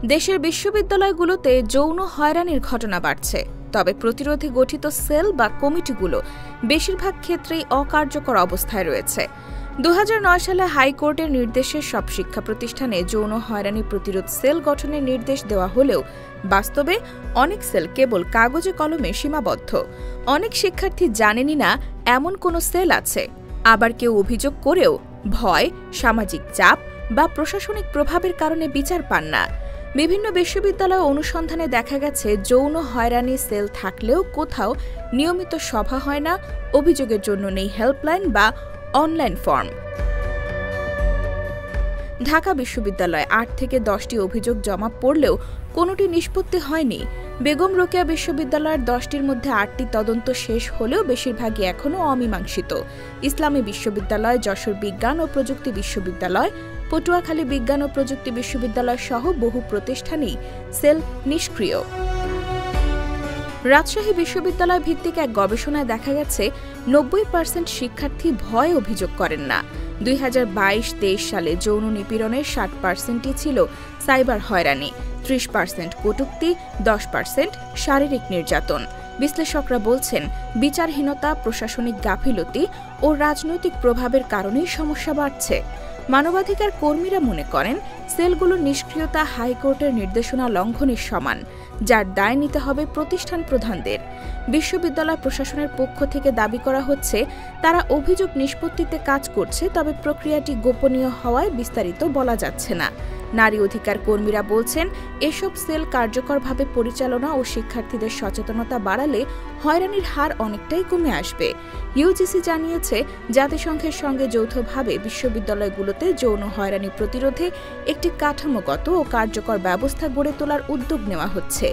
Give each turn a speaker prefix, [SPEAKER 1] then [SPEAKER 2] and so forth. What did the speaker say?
[SPEAKER 1] দেশের বিশ্ববিদ্যালয়গুলোতে যৌন হয়রানির ঘটনা বাড়ছে, তবে প্রতিরোধে গঠিত সেল বা কমিটিগুলো বেশিরভাগ ক্ষেত্রেই অকার্যকর অবস্থায় রয়েছে। 2009 সালে হাইকোর্টের নির্দেশে সব শিক্ষা প্রতিষ্ঠানে যৌন হয়রানি প্রতিরোধ সেল গঠনের নির্দেশ দেওয়া হলেও বাস্তবে অনেক সেল কেবল কাগজে কলমে সীমাবদ্ধ। অনেক শিক্ষার্থী জানেনই না এমন কোনো সেল আছে। আবার কেউ অভিযোগ করেও ভয়, সামাজিক চাপ বা প্রশাসনিক প্রভাবের কারণে বিচার পান না। বিভিন্ন বিশ্ববিদ্যালয় অনুসন্ধানে দেখা গেছে যৌন হয়রানি সেল থাকলেও কোথাও নিয়মিত সভা হয় না, অভিযোগের জন্য নেই হেল্পলাইন বা অনলাইন ফর্ম। ঢাকা বিশ্ববিদ্যালয়ে 8 থেকে 10টি অভিযোগ জমা পড়লেও কোনোটি নিষ্পত্তি হয়নি। বেগম রোকেয়া বিশ্ববিদ্যালয়ের 10টির মধ্যে 8টি তদন্ত শেষ হলেও বেশিরভাগই এখনও অমীমাংসিত। ইসলামী বিশ্ববিদ্যালয়, যশোর বিজ্ঞান ও প্রযুক্তি বিশ্ববিদ্যালয়, পটুয়াখালী বিজ্ঞান ও প্রযুক্তি বিশ্ববিদ্যালয় সহ বহু প্রতিষ্ঠানেই সেল নিষ্ক্রিয়। রাজশাহী বিশ্ববিদ্যালয় ভিত্তিক এক গবেষণায় দেখা গেছে 90% শিক্ষার্থী ভয় অভিযোগ করেন না। 2022-23 সালে যৌন নিপীড়নের 60%ই ছিল সাইবার হয়রানি, 30% কটূক্তি, 10% শারীরিক নির্যাতন। বিশ্লেষকরা বলছেন, বিচারহীনতা, প্রশাসনিক গাফিলতি ও রাজনৈতিক প্রভাবের কারণেই সমস্যা বাড়ছে। মানবাধিকার কর্মীরা মনে করেন, সেলগুলোর নিষ্ক্রিয়তা হাইকোর্টের নির্দেশনা লঙ্ঘনের সমান, যার দায় নিতে হবে প্রতিষ্ঠান প্রধানদের। বিশ্ববিদ্যালয় প্রশাসনের পক্ষ থেকে দাবি করা হচ্ছে, তারা অভিযোগ নিষ্পত্তিতে কাজ করছে, তবে প্রক্রিয়াটি গোপনীয় হওয়ায় বিস্তারিত বলা যাচ্ছে না। নারী অধিকার কর্মীরা বলছেন, এসব সেল কার্যকরভাবে পরিচালনা ও শিক্ষার্থীদের সচেতনতা বাড়ালে হয়রানির হার অনেকটাই কমে আসবে। ইউজিসি জানিয়েছে, জাতিসংঘের সঙ্গে যৌথভাবে বিশ্ববিদ্যালয়গুলোতে যৌন হয়রানি প্রতিরোধে একটি কাঠামোগত ও কার্যকর ব্যবস্থা গড়ে তোলার উদ্যোগ নেওয়া হচ্ছে।